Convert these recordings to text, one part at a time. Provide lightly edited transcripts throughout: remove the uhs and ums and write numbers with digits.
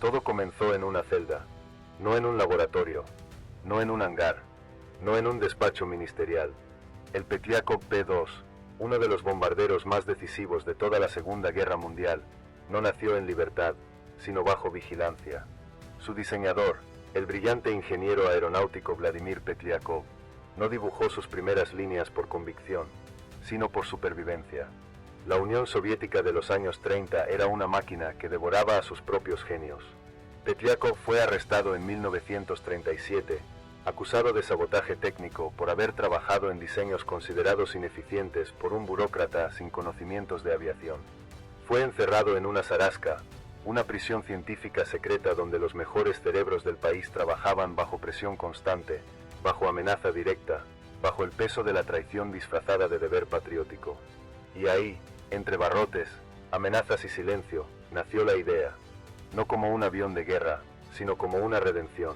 Todo comenzó en una celda, no en un laboratorio, no en un hangar, no en un despacho ministerial. El Petriakov P-2, uno de los bombarderos más decisivos de toda la Segunda Guerra Mundial, no nació en libertad, sino bajo vigilancia. Su diseñador, el brillante ingeniero aeronáutico Vladimir Petriakov, no dibujó sus primeras líneas por convicción, sino por supervivencia. La Unión Soviética de los años 30 era una máquina que devoraba a sus propios genios. Petriakov fue arrestado en 1937, acusado de sabotaje técnico por haber trabajado en diseños considerados ineficientes por un burócrata sin conocimientos de aviación. Fue encerrado en una zarasca, una prisión científica secreta donde los mejores cerebros del país trabajaban bajo presión constante, bajo amenaza directa, bajo el peso de la traición disfrazada de deber patriótico. Y ahí, entre barrotes, amenazas y silencio, nació la idea, no como un avión de guerra, sino como una redención.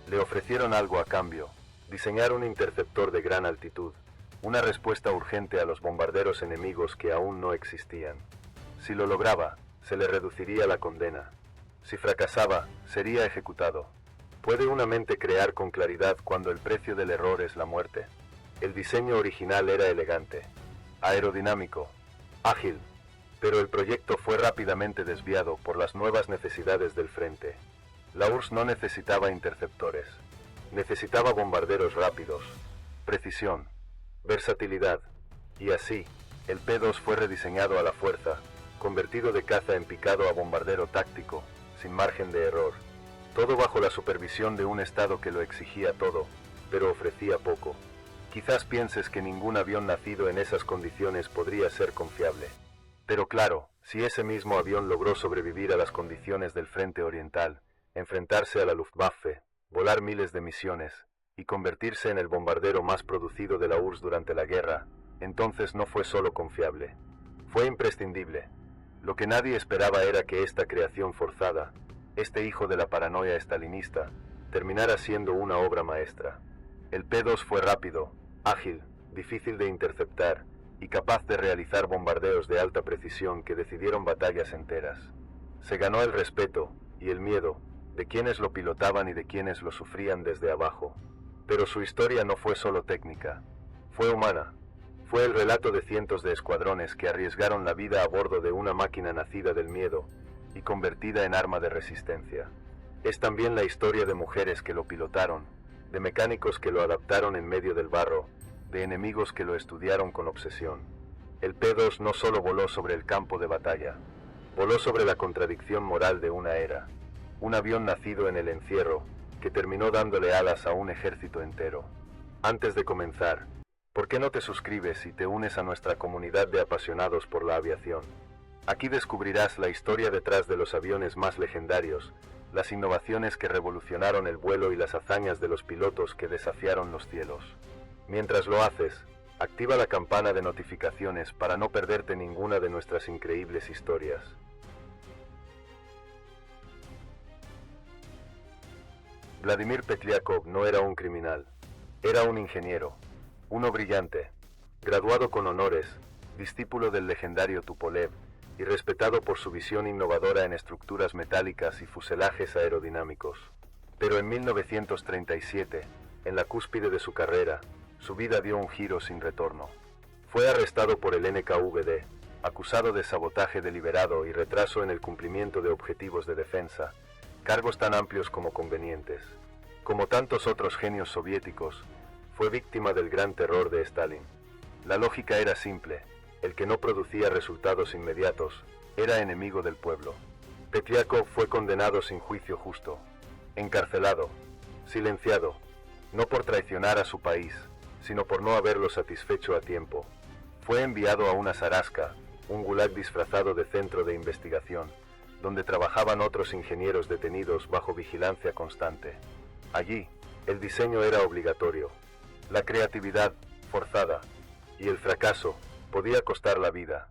Le ofrecieron algo a cambio, diseñar un interceptor de gran altitud, una respuesta urgente a los bombarderos enemigos que aún no existían. Si lo lograba, se le reduciría la condena. Si fracasaba, sería ejecutado. ¿Puede una mente crear con claridad cuando el precio del error es la muerte? El diseño original era elegante, aerodinámico, ágil, pero el proyecto fue rápidamente desviado por las nuevas necesidades del frente. La URSS no necesitaba interceptores, necesitaba bombarderos rápidos, precisión, versatilidad, y así, el P-2 fue rediseñado a la fuerza, convertido de caza en picado a bombardero táctico, sin margen de error. Todo bajo la supervisión de un Estado que lo exigía todo, pero ofrecía poco. Quizás pienses que ningún avión nacido en esas condiciones podría ser confiable. Pero claro, si ese mismo avión logró sobrevivir a las condiciones del Frente Oriental, enfrentarse a la Luftwaffe, volar miles de misiones, y convertirse en el bombardero más producido de la URSS durante la guerra, entonces no fue solo confiable. Fue imprescindible. Lo que nadie esperaba era que esta creación forzada, este hijo de la paranoia estalinista, terminara siendo una obra maestra. El P-2 fue rápido, ágil, difícil de interceptar, y capaz de realizar bombardeos de alta precisión que decidieron batallas enteras. Se ganó el respeto, y el miedo, de quienes lo pilotaban y de quienes lo sufrían desde abajo. Pero su historia no fue solo técnica, fue humana. Fue el relato de cientos de escuadrones que arriesgaron la vida a bordo de una máquina nacida del miedo y convertida en arma de resistencia. Es también la historia de mujeres que lo pilotaron, de mecánicos que lo adaptaron en medio del barro, de enemigos que lo estudiaron con obsesión. El P-2 no solo voló sobre el campo de batalla, voló sobre la contradicción moral de una era. Un avión nacido en el encierro, que terminó dándole alas a un ejército entero. Antes de comenzar, ¿por qué no te suscribes y te unes a nuestra comunidad de apasionados por la aviación? Aquí descubrirás la historia detrás de los aviones más legendarios, las innovaciones que revolucionaron el vuelo y las hazañas de los pilotos que desafiaron los cielos. Mientras lo haces, activa la campana de notificaciones para no perderte ninguna de nuestras increíbles historias. Vladimir Petriakov no era un criminal, era un ingeniero, uno brillante, graduado con honores, discípulo del legendario Tupolev y respetado por su visión innovadora en estructuras metálicas y fuselajes aerodinámicos. Pero en 1937, en la cúspide de su carrera, su vida dio un giro sin retorno. Fue arrestado por el NKVD, acusado de sabotaje deliberado y retraso en el cumplimiento de objetivos de defensa, cargos tan amplios como convenientes. Como tantos otros genios soviéticos, fue víctima del gran terror de Stalin. La lógica era simple, el que no producía resultados inmediatos, era enemigo del pueblo. Petriakov fue condenado sin juicio justo, encarcelado, silenciado, no por traicionar a su país, sino por no haberlo satisfecho a tiempo. Fue enviado a una zarasca, un gulag disfrazado de centro de investigación, donde trabajaban otros ingenieros detenidos bajo vigilancia constante. Allí, el diseño era obligatorio, la creatividad forzada, y el fracaso podía costar la vida.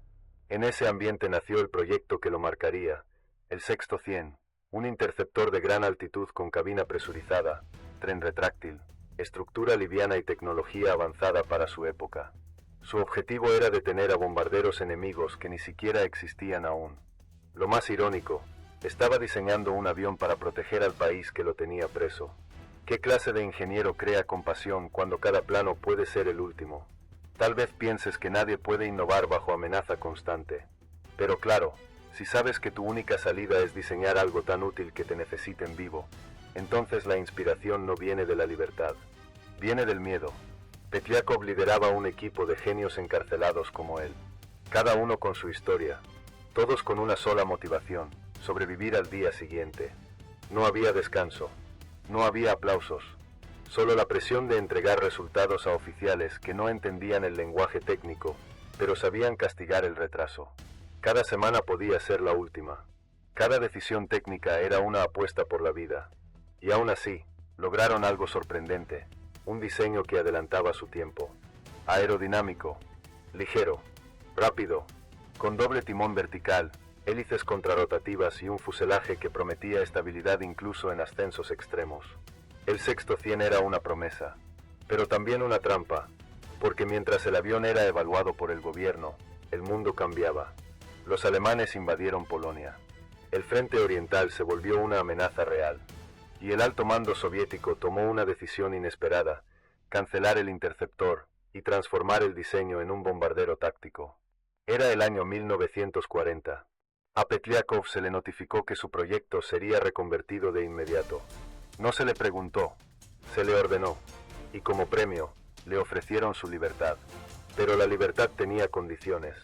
En ese ambiente nació el proyecto que lo marcaría, el Sexto 100, un interceptor de gran altitud con cabina presurizada, tren retráctil, estructura liviana y tecnología avanzada para su época. Su objetivo era detener a bombarderos enemigos que ni siquiera existían aún. Lo más irónico Estaba diseñando un avión para proteger al país que lo tenía preso. ¿Qué clase de ingeniero crea compasión cuando cada plano puede ser el último? Tal vez pienses que nadie puede innovar bajo amenaza constante. Pero claro, si sabes que tu única salida es diseñar algo tan útil que te necesiten vivo, entonces la inspiración no viene de la libertad, viene del miedo. Petliakov lideraba un equipo de genios encarcelados como él, cada uno con su historia, todos con una sola motivación: sobrevivir al día siguiente. No había descanso, no había aplausos, solo la presión de entregar resultados a oficiales que no entendían el lenguaje técnico, pero sabían castigar el retraso. Cada semana podía ser la última. Cada decisión técnica era una apuesta por la vida. Y aún así, lograron algo sorprendente, un diseño que adelantaba su tiempo. Aerodinámico, ligero, rápido, con doble timón vertical, hélices contrarrotativas y un fuselaje que prometía estabilidad incluso en ascensos extremos. El sexto 100 era una promesa, pero también una trampa, porque mientras el avión era evaluado por el gobierno, el mundo cambiaba. Los alemanes invadieron Polonia. El frente oriental se volvió una amenaza real, y el alto mando soviético tomó una decisión inesperada: cancelar el interceptor y transformar el diseño en un bombardero táctico. Era el año 1940. A Petliakov se le notificó que su proyecto sería reconvertido de inmediato. No se le preguntó, se le ordenó, y como premio, le ofrecieron su libertad. Pero la libertad tenía condiciones.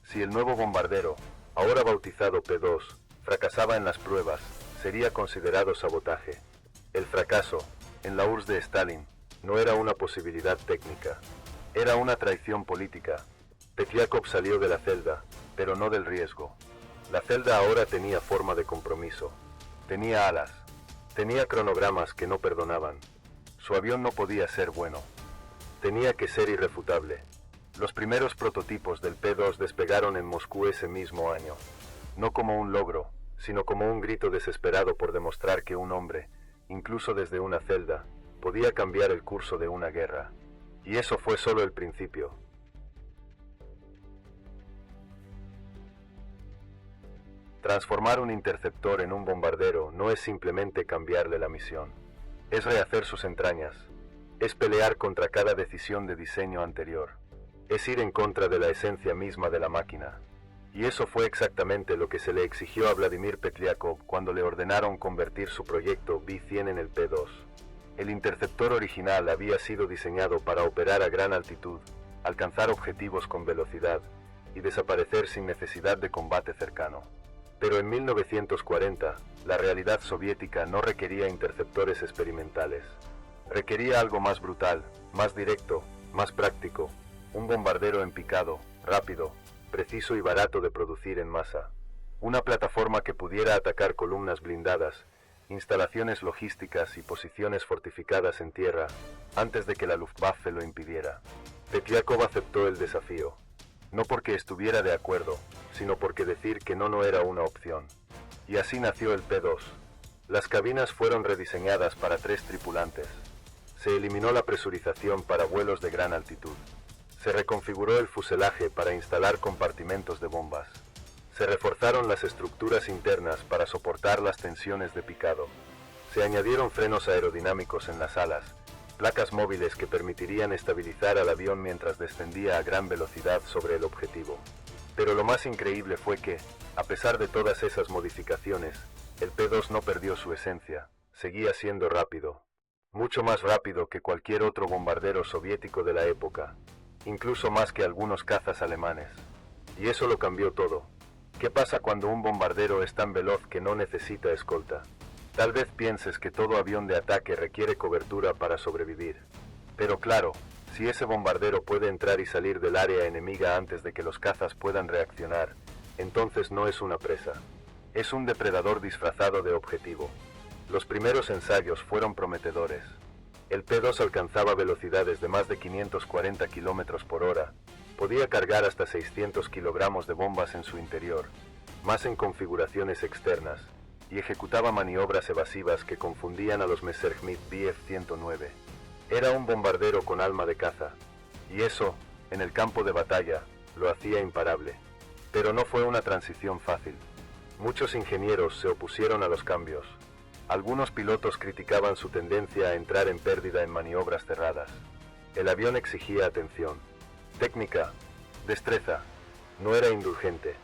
Si el nuevo bombardero, ahora bautizado P-2, fracasaba en las pruebas, sería considerado sabotaje. El fracaso, en la URSS de Stalin, no era una posibilidad técnica, era una traición política. Petliakov salió de la celda, pero no del riesgo. La celda ahora tenía forma de compromiso, tenía alas, tenía cronogramas que no perdonaban. Su avión no podía ser bueno, tenía que ser irrefutable. Los primeros prototipos del P-2 despegaron en Moscú ese mismo año, no como un logro, sino como un grito desesperado por demostrar que un hombre, incluso desde una celda, podía cambiar el curso de una guerra. Y eso fue solo el principio. Transformar un interceptor en un bombardero no es simplemente cambiarle la misión, es rehacer sus entrañas, es pelear contra cada decisión de diseño anterior, es ir en contra de la esencia misma de la máquina. Y eso fue exactamente lo que se le exigió a Vladimir Petliakov cuando le ordenaron convertir su proyecto V-100 en el P-2. El interceptor original había sido diseñado para operar a gran altitud, alcanzar objetivos con velocidad y desaparecer sin necesidad de combate cercano. Pero en 1940, la realidad soviética no requería interceptores experimentales. Requería algo más brutal, más directo, más práctico, un bombardero en picado, rápido, preciso y barato de producir en masa. Una plataforma que pudiera atacar columnas blindadas, instalaciones logísticas y posiciones fortificadas en tierra, antes de que la Luftwaffe lo impidiera. Petliakov aceptó el desafío, no porque estuviera de acuerdo, sino porque decir que no era una opción. Y así nació el P-2. Las cabinas fueron rediseñadas para 3 tripulantes. Se eliminó la presurización para vuelos de gran altitud. Se reconfiguró el fuselaje para instalar compartimentos de bombas. Se reforzaron las estructuras internas para soportar las tensiones de picado. Se añadieron frenos aerodinámicos en las alas, placas móviles que permitirían estabilizar al avión mientras descendía a gran velocidad sobre el objetivo. Pero lo más increíble fue que, a pesar de todas esas modificaciones, el P-2 no perdió su esencia, seguía siendo rápido. Mucho más rápido que cualquier otro bombardero soviético de la época, incluso más que algunos cazas alemanes. Y eso lo cambió todo. ¿Qué pasa cuando un bombardero es tan veloz que no necesita escolta? Tal vez pienses que todo avión de ataque requiere cobertura para sobrevivir. Pero claro, si ese bombardero puede entrar y salir del área enemiga antes de que los cazas puedan reaccionar, entonces no es una presa. Es un depredador disfrazado de objetivo. Los primeros ensayos fueron prometedores. El P-2 alcanzaba velocidades de más de 540 km por hora, podía cargar hasta 600 kilogramos de bombas en su interior, más en configuraciones externas, y ejecutaba maniobras evasivas que confundían a los Messerschmitt Bf-109. Era un bombardero con alma de caza, y eso, en el campo de batalla, lo hacía imparable. Pero no fue una transición fácil. Muchos ingenieros se opusieron a los cambios. Algunos pilotos criticaban su tendencia a entrar en pérdida en maniobras cerradas. El avión exigía atención, técnica, destreza, no era indulgente,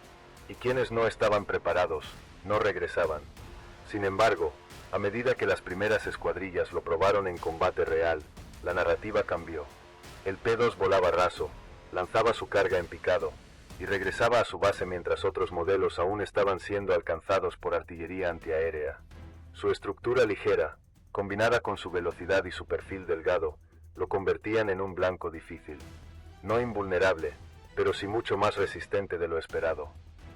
y quienes no estaban preparados, no regresaban. Sin embargo, a medida que las primeras escuadrillas lo probaron en combate real, la narrativa cambió. El P-2 volaba raso, lanzaba su carga en picado, y regresaba a su base mientras otros modelos aún estaban siendo alcanzados por artillería antiaérea. Su estructura ligera, combinada con su velocidad y su perfil delgado, lo convertían en un blanco difícil. No invulnerable, pero sí mucho más resistente de lo esperado.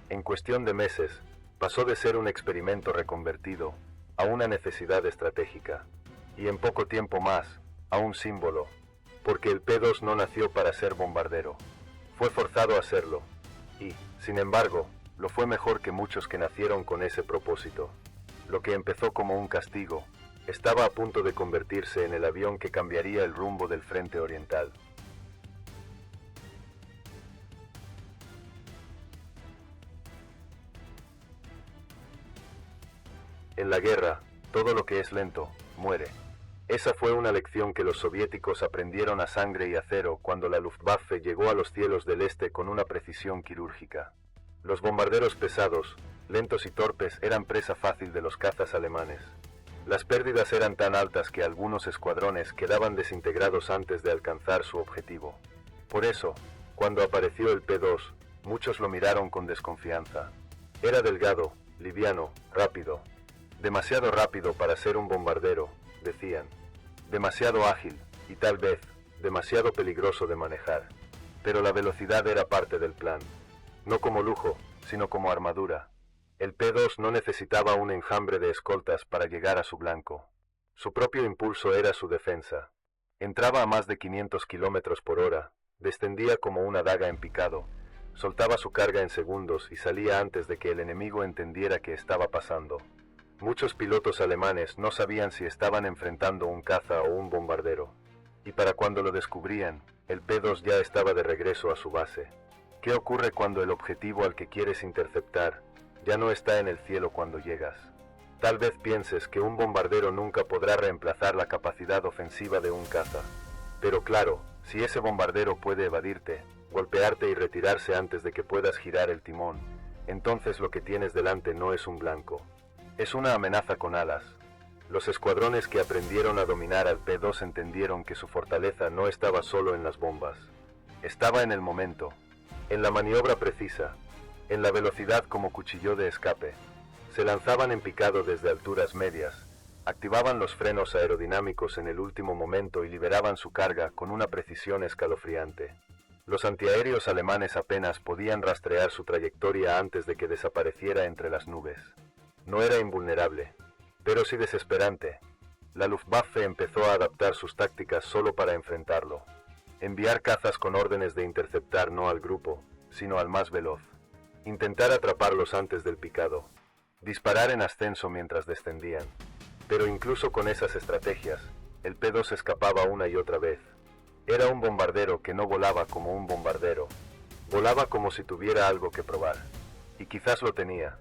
En cuestión de meses, pasó de ser un experimento reconvertido a una necesidad estratégica, y en poco tiempo más, a un símbolo, porque el P-2 no nació para ser bombardero. Fue forzado a serlo, y, sin embargo, lo fue mejor que muchos que nacieron con ese propósito. Lo que empezó como un castigo, estaba a punto de convertirse en el avión que cambiaría el rumbo del frente oriental. En la guerra, todo lo que es lento, muere. Esa fue una lección que los soviéticos aprendieron a sangre y acero cuando la Luftwaffe llegó a los cielos del este con una precisión quirúrgica. Los bombarderos pesados, lentos y torpes eran presa fácil de los cazas alemanes. Las pérdidas eran tan altas que algunos escuadrones quedaban desintegrados antes de alcanzar su objetivo. Por eso, cuando apareció el P-2, muchos lo miraron con desconfianza. Era delgado, liviano, rápido. Demasiado rápido para ser un bombardero, decían. Demasiado ágil, y tal vez, demasiado peligroso de manejar. Pero la velocidad era parte del plan. No como lujo, sino como armadura. El P-2 no necesitaba un enjambre de escoltas para llegar a su blanco. Su propio impulso era su defensa. Entraba a más de 500 kilómetros por hora, descendía como una daga en picado, soltaba su carga en segundos y salía antes de que el enemigo entendiera qué estaba pasando. Muchos pilotos alemanes no sabían si estaban enfrentando un caza o un bombardero, y para cuando lo descubrían, el P-2 ya estaba de regreso a su base. ¿Qué ocurre cuando el objetivo al que quieres interceptar ya no está en el cielo cuando llegas? Tal vez pienses que un bombardero nunca podrá reemplazar la capacidad ofensiva de un caza. Pero claro, si ese bombardero puede evadirte, golpearte y retirarse antes de que puedas girar el timón, entonces lo que tienes delante no es un blanco. Es una amenaza con alas. Los escuadrones que aprendieron a dominar al P-2 entendieron que su fortaleza no estaba solo en las bombas. Estaba en el momento, en la maniobra precisa, en la velocidad como cuchillo de escape. Se lanzaban en picado desde alturas medias, activaban los frenos aerodinámicos en el último momento y liberaban su carga con una precisión escalofriante. Los antiaéreos alemanes apenas podían rastrear su trayectoria antes de que desapareciera entre las nubes. No era invulnerable, pero sí desesperante. La Luftwaffe empezó a adaptar sus tácticas solo para enfrentarlo. Enviar cazas con órdenes de interceptar no al grupo, sino al más veloz. Intentar atraparlos antes del picado. Disparar en ascenso mientras descendían. Pero incluso con esas estrategias, el P-2 escapaba una y otra vez. Era un bombardero que no volaba como un bombardero. Volaba como si tuviera algo que probar. Y quizás lo tenía.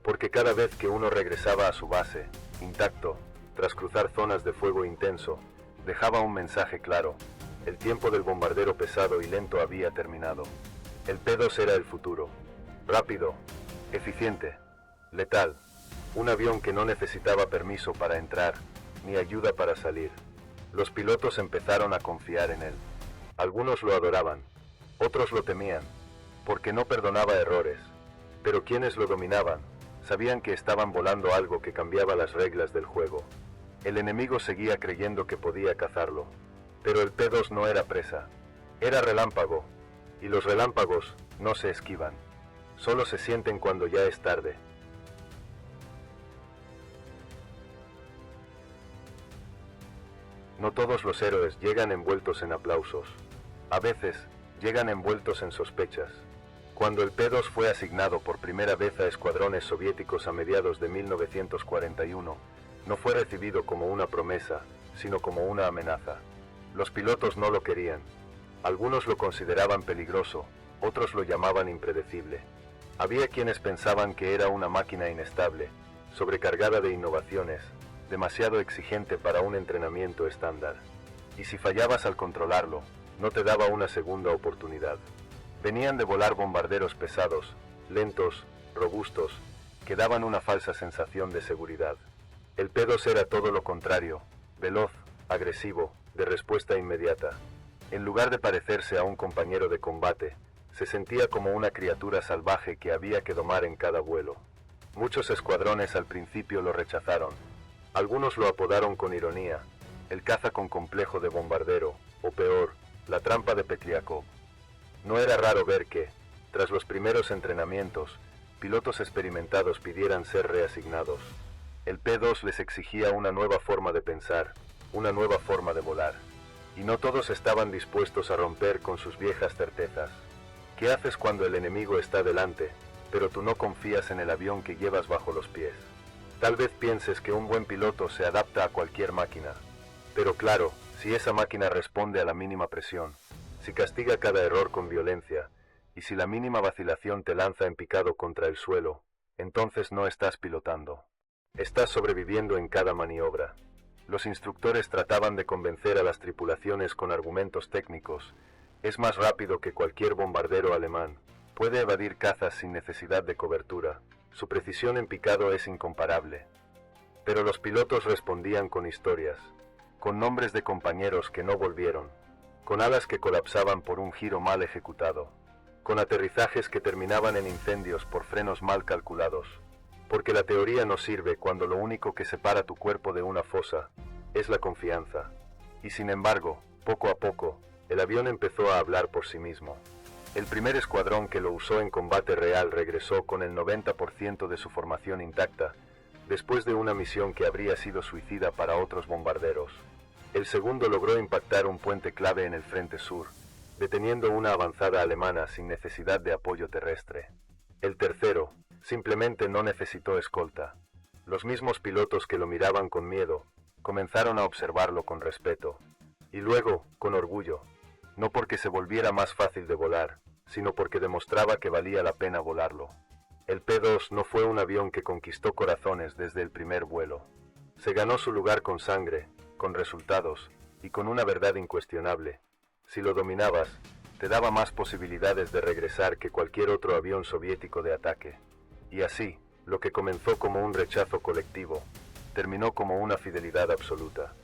Porque cada vez que uno regresaba a su base, intacto, tras cruzar zonas de fuego intenso, dejaba un mensaje claro: el tiempo del bombardero pesado y lento había terminado. El P-2 era el futuro. Rápido, eficiente, letal. Un avión que no necesitaba permiso para entrar, ni ayuda para salir. Los pilotos empezaron a confiar en él. Algunos lo adoraban, otros lo temían, porque no perdonaba errores. Pero quienes lo dominaban, sabían que estaban volando algo que cambiaba las reglas del juego. El enemigo seguía creyendo que podía cazarlo, pero el P-2 no era presa, era relámpago, y los relámpagos no se esquivan, solo se sienten cuando ya es tarde. No todos los héroes llegan envueltos en aplausos, a veces llegan envueltos en sospechas. Cuando el P-2 fue asignado por primera vez a escuadrones soviéticos a mediados de 1941, no fue recibido como una promesa, sino como una amenaza. Los pilotos no lo querían. Algunos lo consideraban peligroso, otros lo llamaban impredecible. Había quienes pensaban que era una máquina inestable, sobrecargada de innovaciones, demasiado exigente para un entrenamiento estándar. Y si fallabas al controlarlo, no te daba una segunda oportunidad. Venían de volar bombarderos pesados, lentos, robustos, que daban una falsa sensación de seguridad. El P-2 era todo lo contrario, veloz, agresivo, de respuesta inmediata. En lugar de parecerse a un compañero de combate, se sentía como una criatura salvaje que había que domar en cada vuelo. Muchos escuadrones al principio lo rechazaron. Algunos lo apodaron con ironía, el caza con complejo de bombardero, o peor, la trampa de Petliakov. No era raro ver que, tras los primeros entrenamientos, pilotos experimentados pidieran ser reasignados. El P-2 les exigía una nueva forma de pensar, una nueva forma de volar. Y no todos estaban dispuestos a romper con sus viejas certezas. ¿Qué haces cuando el enemigo está delante, pero tú no confías en el avión que llevas bajo los pies? Tal vez pienses que un buen piloto se adapta a cualquier máquina. Pero claro, si esa máquina responde a la mínima presión, si castiga cada error con violencia, y si la mínima vacilación te lanza en picado contra el suelo, entonces no estás pilotando. Estás sobreviviendo en cada maniobra. Los instructores trataban de convencer a las tripulaciones con argumentos técnicos. Es más rápido que cualquier bombardero alemán. Puede evadir cazas sin necesidad de cobertura. Su precisión en picado es incomparable. Pero los pilotos respondían con historias, con nombres de compañeros que no volvieron, con alas que colapsaban por un giro mal ejecutado, con aterrizajes que terminaban en incendios por frenos mal calculados. Porque la teoría no sirve cuando lo único que separa tu cuerpo de una fosa es la confianza. Y sin embargo, poco a poco, el avión empezó a hablar por sí mismo. El primer escuadrón que lo usó en combate real regresó con el 90% de su formación intacta, después de una misión que habría sido suicida para otros bombarderos. El segundo logró impactar un puente clave en el frente sur, deteniendo una avanzada alemana sin necesidad de apoyo terrestre. El tercero simplemente no necesitó escolta. Los mismos pilotos que lo miraban con miedo, comenzaron a observarlo con respeto. Y luego, con orgullo. No porque se volviera más fácil de volar, sino porque demostraba que valía la pena volarlo. El P-2 no fue un avión que conquistó corazones desde el primer vuelo. Se ganó su lugar con sangre, con resultados, y con una verdad incuestionable. Si lo dominabas, te daba más posibilidades de regresar que cualquier otro avión soviético de ataque. Y así, lo que comenzó como un rechazo colectivo, terminó como una fidelidad absoluta.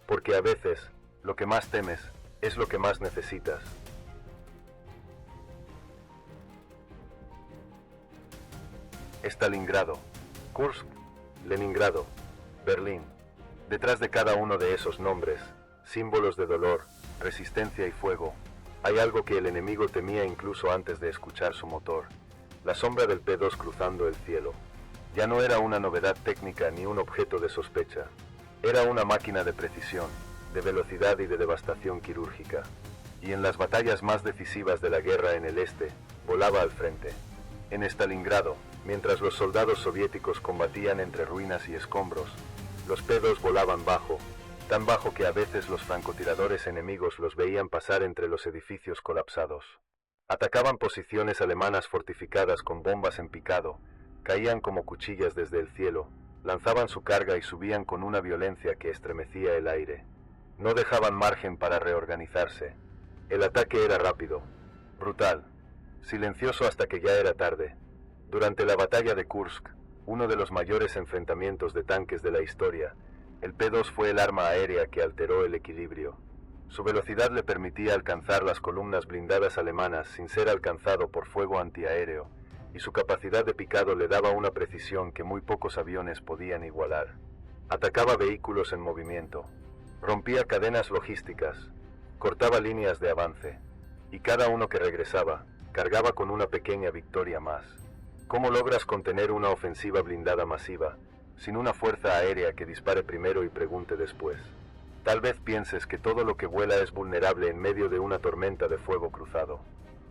Porque a veces, lo que más temes, es lo que más necesitas. Stalingrado, Kursk, Leningrado, Berlín. Detrás de cada uno de esos nombres, símbolos de dolor, resistencia y fuego, hay algo que el enemigo temía incluso antes de escuchar su motor. La sombra del P-2 cruzando el cielo. Ya no era una novedad técnica ni un objeto de sospecha. Era una máquina de precisión, de velocidad y de devastación quirúrgica. Y en las batallas más decisivas de la guerra en el este, volaba al frente. En Stalingrado, mientras los soldados soviéticos combatían entre ruinas y escombros, los P-2 volaban bajo, tan bajo que a veces los francotiradores enemigos los veían pasar entre los edificios colapsados. Atacaban posiciones alemanas fortificadas con bombas en picado, caían como cuchillas desde el cielo, lanzaban su carga y subían con una violencia que estremecía el aire. No dejaban margen para reorganizarse. El ataque era rápido, brutal, silencioso hasta que ya era tarde. Durante la batalla de Kursk, uno de los mayores enfrentamientos de tanques de la historia, el P-2 fue el arma aérea que alteró el equilibrio. Su velocidad le permitía alcanzar las columnas blindadas alemanas sin ser alcanzado por fuego antiaéreo, y su capacidad de picado le daba una precisión que muy pocos aviones podían igualar. Atacaba vehículos en movimiento, rompía cadenas logísticas, cortaba líneas de avance, y cada uno que regresaba, cargaba con una pequeña victoria más. ¿Cómo logras contener una ofensiva blindada masiva, sin una fuerza aérea que dispare primero y pregunte después? Tal vez pienses que todo lo que vuela es vulnerable en medio de una tormenta de fuego cruzado.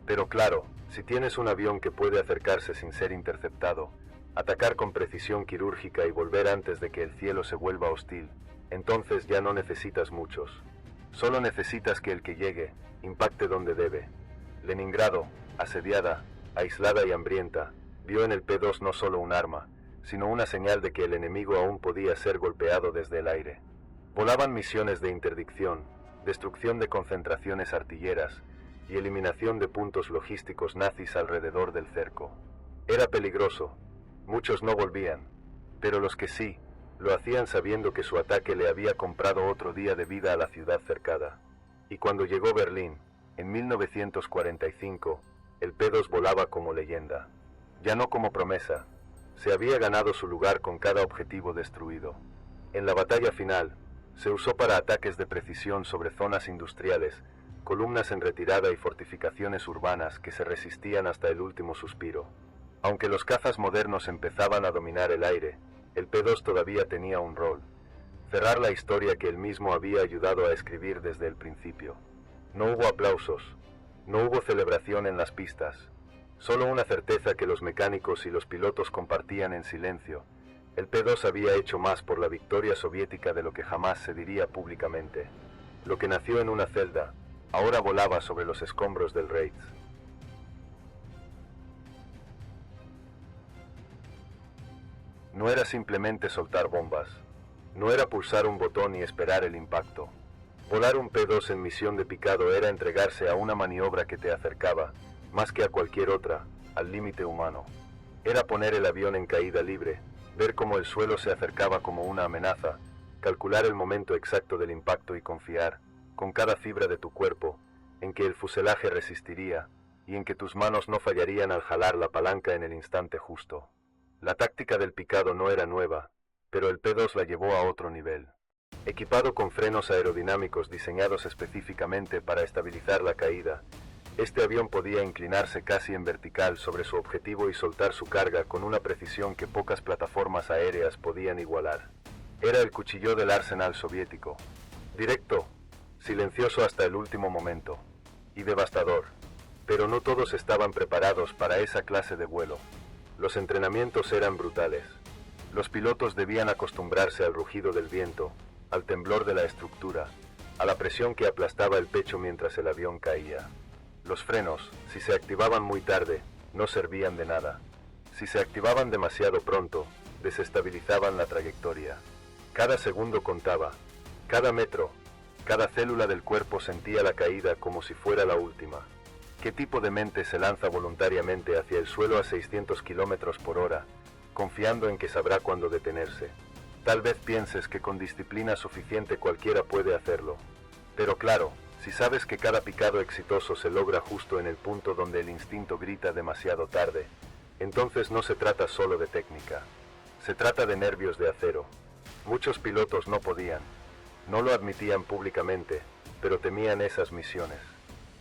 Pero claro, si tienes un avión que puede acercarse sin ser interceptado, atacar con precisión quirúrgica y volver antes de que el cielo se vuelva hostil, entonces ya no necesitas muchos. Solo necesitas que el que llegue, impacte donde debe. Leningrado, asediada, aislada y hambrienta, vio en el P-2 no solo un arma, sino una señal de que el enemigo aún podía ser golpeado desde el aire. Volaban misiones de interdicción, destrucción de concentraciones artilleras y eliminación de puntos logísticos nazis alrededor del cerco. Era peligroso. Muchos no volvían, pero los que sí, lo hacían sabiendo que su ataque le había comprado otro día de vida a la ciudad cercada. Y cuando llegó Berlín, en 1945, el P-2 volaba como leyenda. Ya no como promesa. Se había ganado su lugar con cada objetivo destruido. En la batalla final, se usó para ataques de precisión sobre zonas industriales, columnas en retirada y fortificaciones urbanas que se resistían hasta el último suspiro. Aunque los cazas modernos empezaban a dominar el aire, el P-2 todavía tenía un rol: cerrar la historia que él mismo había ayudado a escribir desde el principio. No hubo aplausos, no hubo celebración en las pistas, solo una certeza que los mecánicos y los pilotos compartían en silencio. El P-2 había hecho más por la victoria soviética de lo que jamás se diría públicamente. Lo que nació en una celda, ahora volaba sobre los escombros del Reich. No era simplemente soltar bombas, no era pulsar un botón y esperar el impacto. Volar un P-2 en misión de picado era entregarse a una maniobra que te acercaba, más que a cualquier otra, al límite humano. Era poner el avión en caída libre, ver cómo el suelo se acercaba como una amenaza, calcular el momento exacto del impacto y confiar, con cada fibra de tu cuerpo, en que el fuselaje resistiría, y en que tus manos no fallarían al jalar la palanca en el instante justo. La táctica del picado no era nueva, pero el P-2 la llevó a otro nivel. Equipado con frenos aerodinámicos diseñados específicamente para estabilizar la caída, este avión podía inclinarse casi en vertical sobre su objetivo y soltar su carga con una precisión que pocas plataformas aéreas podían igualar. Era el cuchillo del arsenal soviético. Directo, silencioso hasta el último momento, y devastador. Pero no todos estaban preparados para esa clase de vuelo. Los entrenamientos eran brutales. Los pilotos debían acostumbrarse al rugido del viento, al temblor de la estructura, a la presión que aplastaba el pecho mientras el avión caía. Los frenos, si se activaban muy tarde, no servían de nada. Si se activaban demasiado pronto, desestabilizaban la trayectoria. Cada segundo contaba, cada metro, cada célula del cuerpo sentía la caída como si fuera la última. ¿Qué tipo de mente se lanza voluntariamente hacia el suelo a 600 km por hora, confiando en que sabrá cuándo detenerse? Tal vez pienses que con disciplina suficiente cualquiera puede hacerlo. Pero claro, si sabes que cada picado exitoso se logra justo en el punto donde el instinto grita demasiado tarde, entonces no se trata solo de técnica. Se trata de nervios de acero. Muchos pilotos no podían. No lo admitían públicamente, pero temían esas misiones.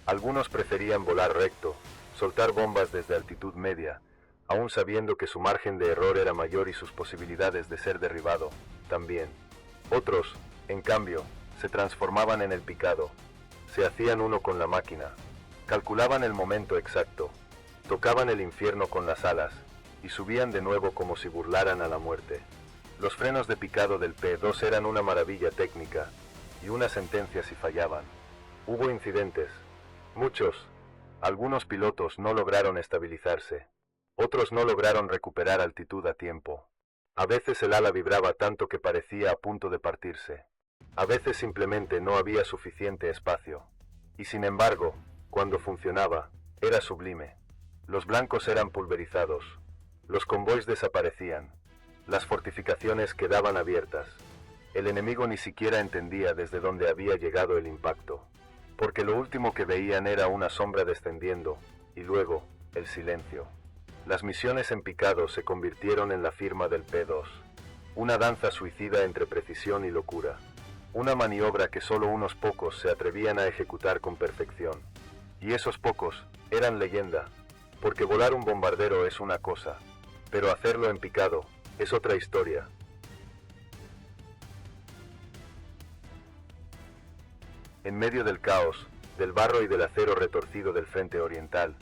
Algunos preferían volar recto, soltar bombas desde altitud media, aún sabiendo que su margen de error era mayor y sus posibilidades de ser derribado, también. Otros, en cambio, se transformaban en el picado, se hacían uno con la máquina, calculaban el momento exacto, tocaban el infierno con las alas, y subían de nuevo como si burlaran a la muerte. Los frenos de picado del P-2 eran una maravilla técnica, y una sentencia si fallaban. Hubo incidentes. Muchos. Algunos pilotos no lograron estabilizarse. Otros no lograron recuperar altitud a tiempo. A veces el ala vibraba tanto que parecía a punto de partirse. A veces simplemente no había suficiente espacio. Y sin embargo, cuando funcionaba, era sublime. Los blancos eran pulverizados. Los convoys desaparecían. Las fortificaciones quedaban abiertas. El enemigo ni siquiera entendía desde dónde había llegado el impacto, porque lo último que veían era una sombra descendiendo, y luego, el silencio. Las misiones en picado se convirtieron en la firma del P-2, una danza suicida entre precisión y locura, una maniobra que solo unos pocos se atrevían a ejecutar con perfección. Y esos pocos eran leyenda, porque volar un bombardero es una cosa, pero hacerlo en picado es otra historia. En medio del caos, del barro y del acero retorcido del frente oriental,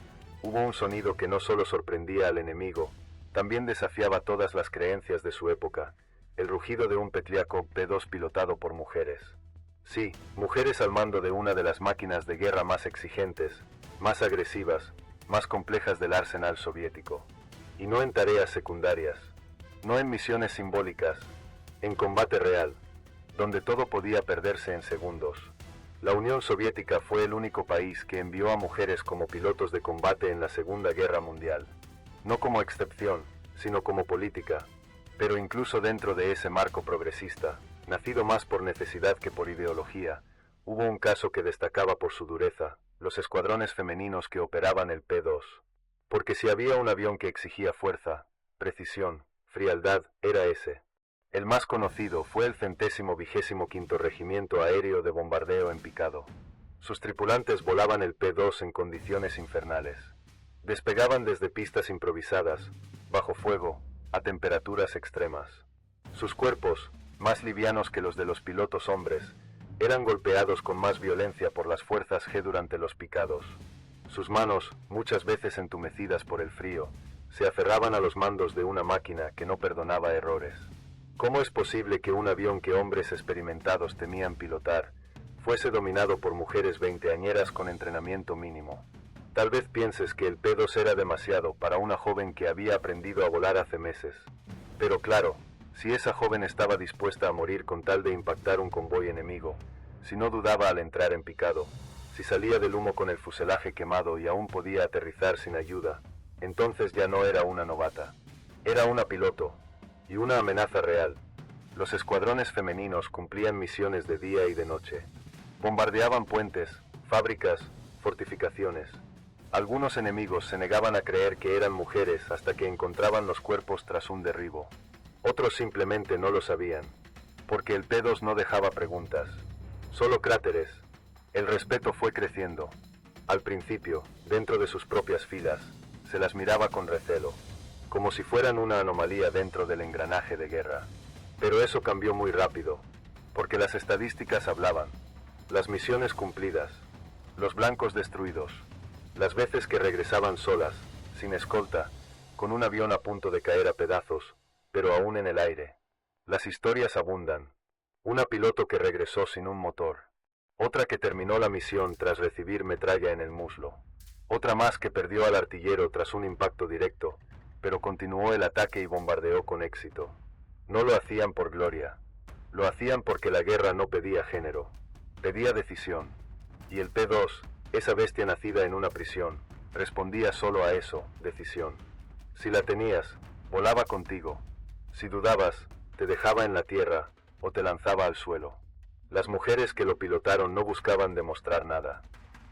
hubo un sonido que no solo sorprendía al enemigo, también desafiaba todas las creencias de su época: el rugido de un Petliakov P-2 pilotado por mujeres. Sí, mujeres al mando de una de las máquinas de guerra más exigentes, más agresivas, más complejas del arsenal soviético. y no en tareas secundarias, no en misiones simbólicas, en combate real, donde todo podía perderse en segundos. La Unión Soviética fue el único país que envió a mujeres como pilotos de combate en la Segunda Guerra Mundial, no como excepción, sino como política, pero incluso dentro de ese marco progresista, nacido más por necesidad que por ideología, hubo un caso que destacaba por su dureza, los escuadrones femeninos que operaban el P-2. Porque si había un avión que exigía fuerza, precisión, frialdad, era ese. El más conocido fue el 125º Regimiento Aéreo de Bombardeo en Picado. Sus tripulantes volaban el P-2 en condiciones infernales. Despegaban desde pistas improvisadas, bajo fuego, a temperaturas extremas. Sus cuerpos, más livianos que los de los pilotos hombres, eran golpeados con más violencia por las fuerzas G durante los picados. Sus manos, muchas veces entumecidas por el frío, se aferraban a los mandos de una máquina que no perdonaba errores. ¿Cómo es posible que un avión que hombres experimentados temían pilotar fuese dominado por mujeres veinteañeras con entrenamiento mínimo? Tal vez pienses que el P-2 era demasiado para una joven que había aprendido a volar hace meses. Pero claro, si esa joven estaba dispuesta a morir con tal de impactar un convoy enemigo, si no dudaba al entrar en picado, si salía del humo con el fuselaje quemado y aún podía aterrizar sin ayuda, entonces ya no era una novata. Era una piloto, y una amenaza real. Los escuadrones femeninos cumplían misiones de día y de noche. Bombardeaban puentes, fábricas, fortificaciones. Algunos enemigos se negaban a creer que eran mujeres hasta que encontraban los cuerpos tras un derribo. Otros simplemente no lo sabían, porque el P-2 no dejaba preguntas, solo cráteres. El respeto fue creciendo. Al principio, dentro de sus propias filas, se las miraba con recelo, como si fueran una anomalía dentro del engranaje de guerra. Pero eso cambió muy rápido, porque las estadísticas hablaban, las misiones cumplidas, los blancos destruidos, las veces que regresaban solas, sin escolta, con un avión a punto de caer a pedazos, pero aún en el aire. Las historias abundan. Una piloto que regresó sin un motor. Otra que terminó la misión tras recibir metralla en el muslo. Otra más que perdió al artillero tras un impacto directo, pero continuó el ataque y bombardeó con éxito. No lo hacían por gloria. Lo hacían porque la guerra no pedía género. Pedía decisión. Y el P-2, esa bestia nacida en una prisión, respondía solo a eso, decisión. Si la tenías, volaba contigo. Si dudabas, te dejaba en la tierra o te lanzaba al suelo. Las mujeres que lo pilotaron no buscaban demostrar nada,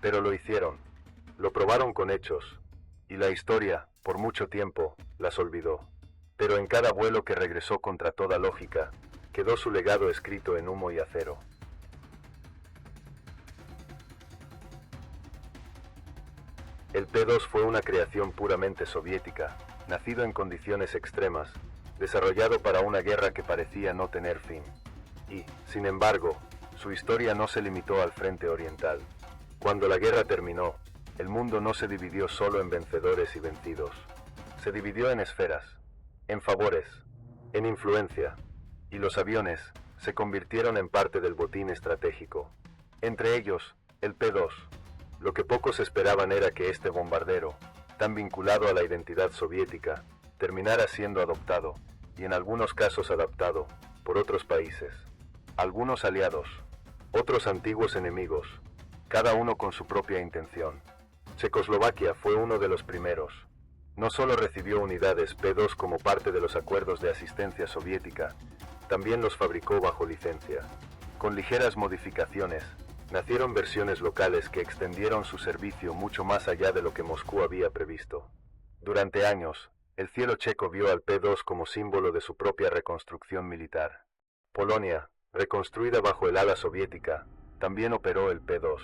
pero lo hicieron. Lo probaron con hechos, y la historia, por mucho tiempo, las olvidó. Pero en cada vuelo que regresó contra toda lógica, quedó su legado escrito en humo y acero. El P-2 fue una creación puramente soviética, nacido en condiciones extremas, desarrollado para una guerra que parecía no tener fin. Y, sin embargo, su historia no se limitó al frente oriental. Cuando la guerra terminó, el mundo no se dividió solo en vencedores y vencidos. Se dividió en esferas, en favores, en influencia, y los aviones se convirtieron en parte del botín estratégico. Entre ellos, el P-2. Lo que pocos esperaban era que este bombardero, tan vinculado a la identidad soviética, terminara siendo adoptado, y en algunos casos adaptado, por otros países. Algunos aliados, otros antiguos enemigos, cada uno con su propia intención. Checoslovaquia fue uno de los primeros. No solo recibió unidades P-2 como parte de los acuerdos de asistencia soviética, también los fabricó bajo licencia. Con ligeras modificaciones, nacieron versiones locales que extendieron su servicio mucho más allá de lo que Moscú había previsto. Durante años, el cielo checo vio al P-2 como símbolo de su propia reconstrucción militar. Polonia, reconstruida bajo el ala soviética, también operó el P-2.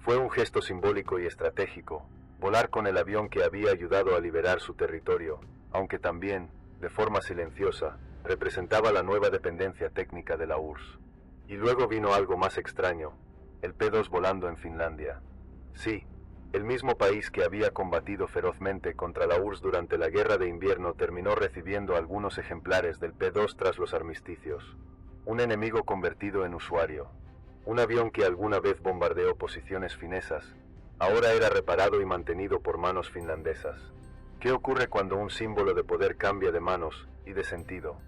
Fue un gesto simbólico y estratégico, volar con el avión que había ayudado a liberar su territorio, aunque también, de forma silenciosa, representaba la nueva dependencia técnica de la URSS. Y luego vino algo más extraño, el P-2 volando en Finlandia. Sí, el mismo país que había combatido ferozmente contra la URSS durante la Guerra de Invierno terminó recibiendo algunos ejemplares del P-2 tras los armisticios. Un enemigo convertido en usuario. Un avión que alguna vez bombardeó posiciones finesas, ahora era reparado y mantenido por manos finlandesas. ¿Qué ocurre cuando un símbolo de poder cambia de manos y de sentido?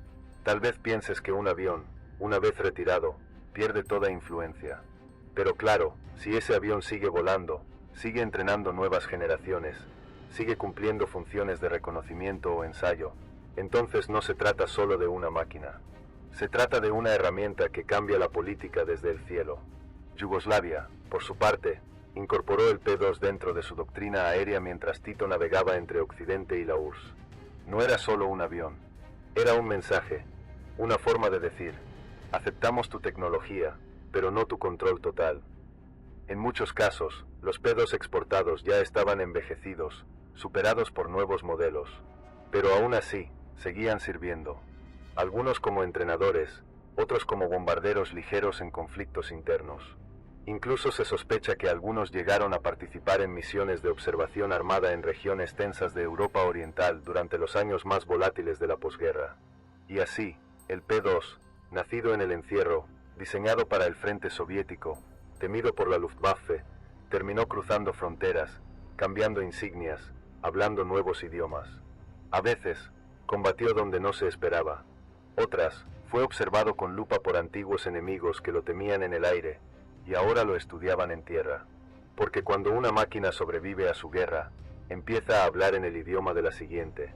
Tal vez pienses que un avión, una vez retirado, pierde toda influencia. Pero claro, si ese avión sigue volando, sigue entrenando nuevas generaciones, sigue cumpliendo funciones de reconocimiento o ensayo, entonces no se trata solo de una máquina. Se trata de una herramienta que cambia la política desde el cielo. Yugoslavia, por su parte, incorporó el P-2 dentro de su doctrina aérea mientras Tito navegaba entre Occidente y la URSS. No era solo un avión, era un mensaje, una forma de decir, aceptamos tu tecnología, pero no tu control total. En muchos casos, los P-2 exportados ya estaban envejecidos, superados por nuevos modelos, pero aún así, seguían sirviendo. Algunos como entrenadores, otros como bombarderos ligeros en conflictos internos. Incluso se sospecha que algunos llegaron a participar en misiones de observación armada en regiones tensas de Europa Oriental durante los años más volátiles de la posguerra. Y así, el P-2, nacido en el encierro, diseñado para el frente soviético, temido por la Luftwaffe, terminó cruzando fronteras, cambiando insignias, hablando nuevos idiomas. A veces, combatió donde no se esperaba. Otras, fue observado con lupa por antiguos enemigos que lo temían en el aire, y ahora lo estudiaban en tierra. Porque cuando una máquina sobrevive a su guerra, empieza a hablar en el idioma de la siguiente.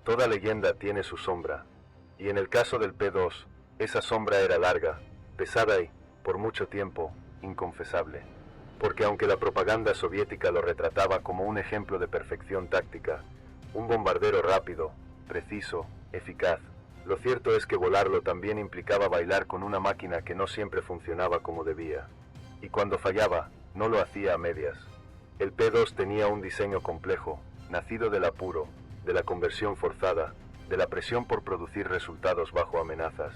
Toda leyenda tiene su sombra, y en el caso del P-2, esa sombra era larga, pesada y, por mucho tiempo, inconfesable. Porque aunque la propaganda soviética lo retrataba como un ejemplo de perfección táctica, un bombardero rápido, preciso, eficaz, lo cierto es que volarlo también implicaba bailar con una máquina que no siempre funcionaba como debía. Y cuando fallaba, no lo hacía a medias. El P-2 tenía un diseño complejo, nacido del apuro, de la conversión forzada, de la presión por producir resultados bajo amenazas.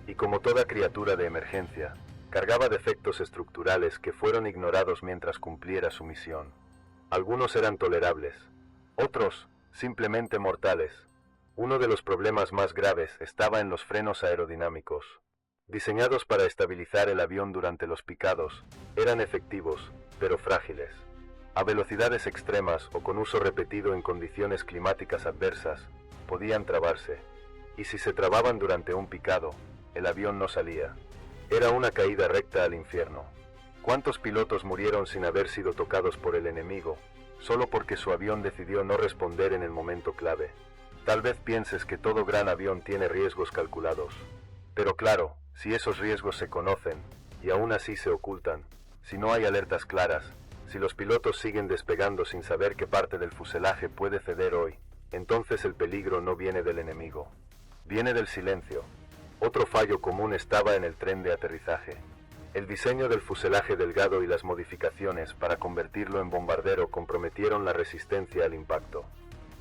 Y como toda criatura de emergencia, cargaba defectos estructurales que fueron ignorados mientras cumpliera su misión. Algunos eran tolerables, otros, simplemente mortales. Uno de los problemas más graves estaba en los frenos aerodinámicos. Diseñados para estabilizar el avión durante los picados, eran efectivos, pero frágiles. A velocidades extremas o con uso repetido en condiciones climáticas adversas, podían trabarse. Y si se trababan durante un picado, el avión no salía. Era una caída recta al infierno. ¿Cuántos pilotos murieron sin haber sido tocados por el enemigo, solo porque su avión decidió no responder en el momento clave? Tal vez pienses que todo gran avión tiene riesgos calculados. Pero claro, si esos riesgos se conocen, y aún así se ocultan, si no hay alertas claras, si los pilotos siguen despegando sin saber qué parte del fuselaje puede ceder hoy, entonces el peligro no viene del enemigo. Viene del silencio. Otro fallo común estaba en el tren de aterrizaje. El diseño del fuselaje delgado y las modificaciones para convertirlo en bombardero comprometieron la resistencia al impacto.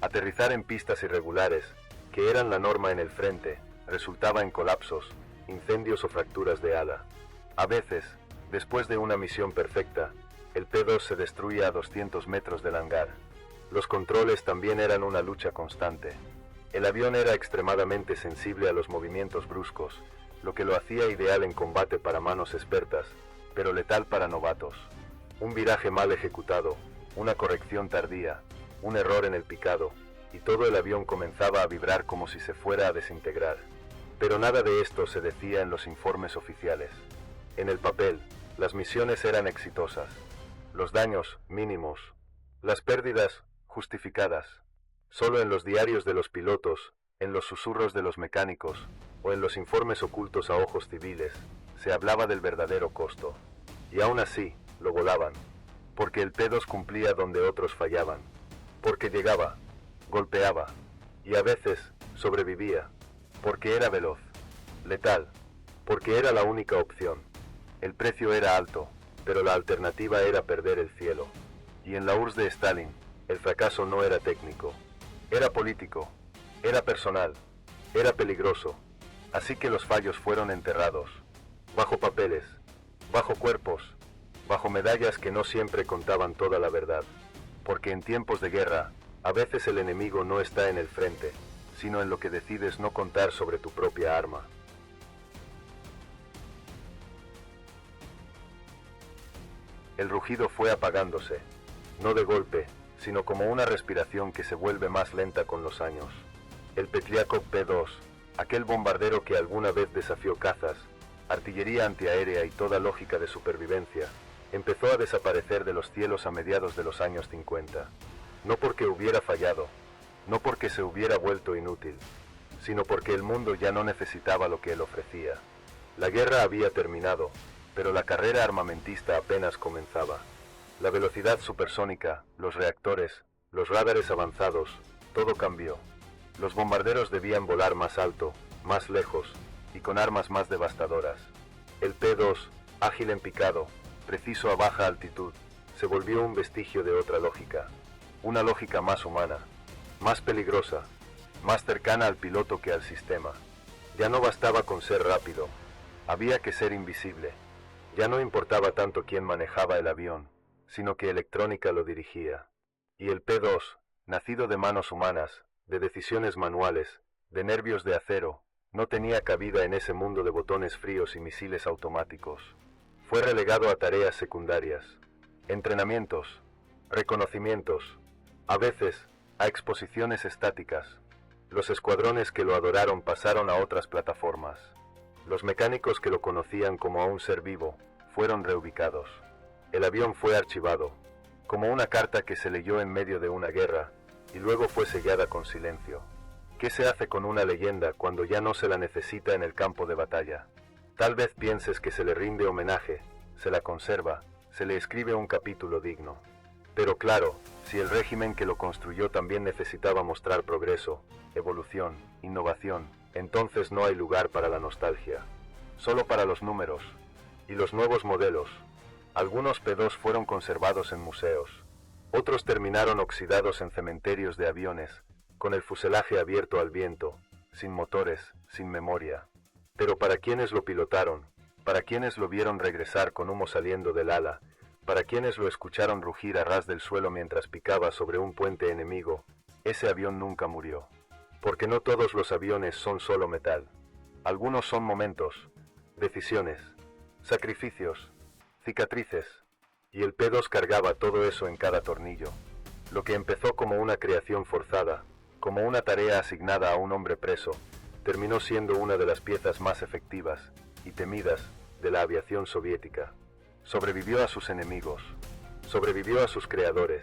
Aterrizar en pistas irregulares, que eran la norma en el frente, resultaba en colapsos, incendios o fracturas de ala. A veces, después de una misión perfecta, el P-2 se destruía a 200 metros del hangar. Los controles también eran una lucha constante. El avión era extremadamente sensible a los movimientos bruscos, lo que lo hacía ideal en combate para manos expertas, pero letal para novatos. Un viraje mal ejecutado, una corrección tardía, un error en el picado, y todo el avión comenzaba a vibrar como si se fuera a desintegrar. Pero nada de esto se decía en los informes oficiales. En el papel, las misiones eran exitosas, los daños mínimos, las pérdidas justificadas. Solo en los diarios de los pilotos, en los susurros de los mecánicos, o en los informes ocultos a ojos civiles, se hablaba del verdadero costo. Y aún así, lo volaban, porque el P-2 cumplía donde otros fallaban, porque llegaba, golpeaba, y a veces sobrevivía, porque era veloz, letal, porque era la única opción. El precio era alto, pero la alternativa era perder el cielo. Y en la URSS de Stalin, el fracaso no era técnico, era político, era personal, era peligroso. Así que los fallos fueron enterrados, bajo papeles, bajo cuerpos, bajo medallas que no siempre contaban toda la verdad. Porque en tiempos de guerra, a veces el enemigo no está en el frente, sino en lo que decides no contar sobre tu propia arma. El rugido fue apagándose, no de golpe, sino como una respiración que se vuelve más lenta con los años. El Petliakov P-2, aquel bombardero que alguna vez desafió cazas, artillería antiaérea y toda lógica de supervivencia, empezó a desaparecer de los cielos a mediados de los años 50. No porque hubiera fallado, no porque se hubiera vuelto inútil, sino porque el mundo ya no necesitaba lo que él ofrecía. La guerra había terminado, pero la carrera armamentista apenas comenzaba. La velocidad supersónica, los reactores, los radares avanzados, todo cambió. Los bombarderos debían volar más alto, más lejos, y con armas más devastadoras. El P-2, ágil en picado, preciso a baja altitud, se volvió un vestigio de otra lógica. Una lógica más humana, más peligrosa, más cercana al piloto que al sistema. Ya no bastaba con ser rápido, había que ser invisible. Ya no importaba tanto quién manejaba el avión, sino que electrónica lo dirigía. Y el P-2, nacido de manos humanas, de decisiones manuales, de nervios de acero, no tenía cabida en ese mundo de botones fríos y misiles automáticos. Fue relegado a tareas secundarias, entrenamientos, reconocimientos, a veces, a exposiciones estáticas. Los escuadrones que lo adoraron pasaron a otras plataformas. Los mecánicos que lo conocían como a un ser vivo, fueron reubicados. El avión fue archivado, como una carta que se leyó en medio de una guerra, y luego fue sellada con silencio. ¿Qué se hace con una leyenda cuando ya no se la necesita en el campo de batalla? Tal vez pienses que se le rinde homenaje, se la conserva, se le escribe un capítulo digno. Pero claro, si el régimen que lo construyó también necesitaba mostrar progreso, evolución, innovación, entonces no hay lugar para la nostalgia. Solo para los números y los nuevos modelos. Algunos P-2 fueron conservados en museos. Otros terminaron oxidados en cementerios de aviones, con el fuselaje abierto al viento, sin motores, sin memoria. Pero para quienes lo pilotaron, para quienes lo vieron regresar con humo saliendo del ala, para quienes lo escucharon rugir a ras del suelo mientras picaba sobre un puente enemigo, ese avión nunca murió. Porque no todos los aviones son solo metal. Algunos son momentos, decisiones, sacrificios, cicatrices, y el P-2 cargaba todo eso en cada tornillo. Lo que empezó como una creación forzada, como una tarea asignada a un hombre preso, terminó siendo una de las piezas más efectivas y temidas de la aviación soviética. Sobrevivió a sus enemigos, sobrevivió a sus creadores,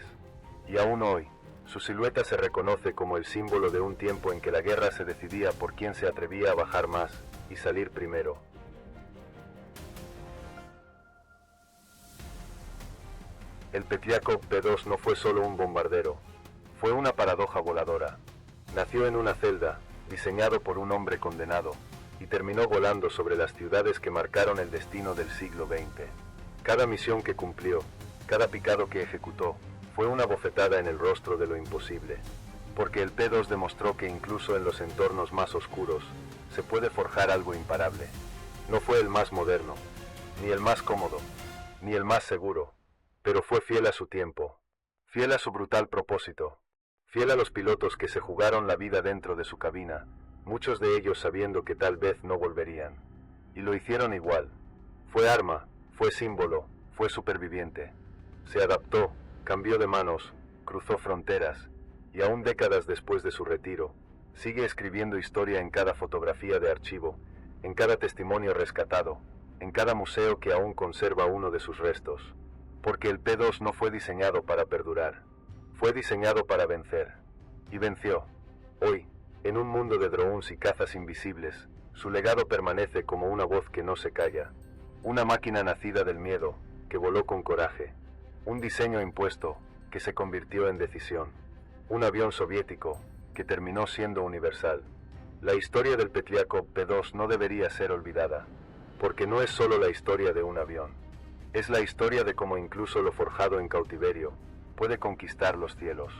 y aún hoy, su silueta se reconoce como el símbolo de un tiempo en que la guerra se decidía por quién se atrevía a bajar más y salir primero. El Petliakov P-2 no fue solo un bombardero, fue una paradoja voladora. Nació en una celda, diseñado por un hombre condenado, y terminó volando sobre las ciudades que marcaron el destino del siglo XX. Cada misión que cumplió, cada picado que ejecutó, fue una bofetada en el rostro de lo imposible, porque el P-2 demostró que incluso en los entornos más oscuros, se puede forjar algo imparable. No fue el más moderno, ni el más cómodo, ni el más seguro, pero fue fiel a su tiempo, fiel a su brutal propósito, fiel a los pilotos que se jugaron la vida dentro de su cabina, muchos de ellos sabiendo que tal vez no volverían. Y lo hicieron igual. Fue arma, fue símbolo, fue superviviente. Se adaptó, cambió de manos, cruzó fronteras, y aún décadas después de su retiro, sigue escribiendo historia en cada fotografía de archivo, en cada testimonio rescatado, en cada museo que aún conserva uno de sus restos. Porque el P-2 no fue diseñado para perdurar, fue diseñado para vencer. Y venció. Hoy, en un mundo de drones y cazas invisibles, su legado permanece como una voz que no se calla. Una máquina nacida del miedo, que voló con coraje. Un diseño impuesto, que se convirtió en decisión. Un avión soviético, que terminó siendo universal. La historia del Petliakov P-2 no debería ser olvidada, porque no es solo la historia de un avión. Es la historia de cómo incluso lo forjado en cautiverio puede conquistar los cielos.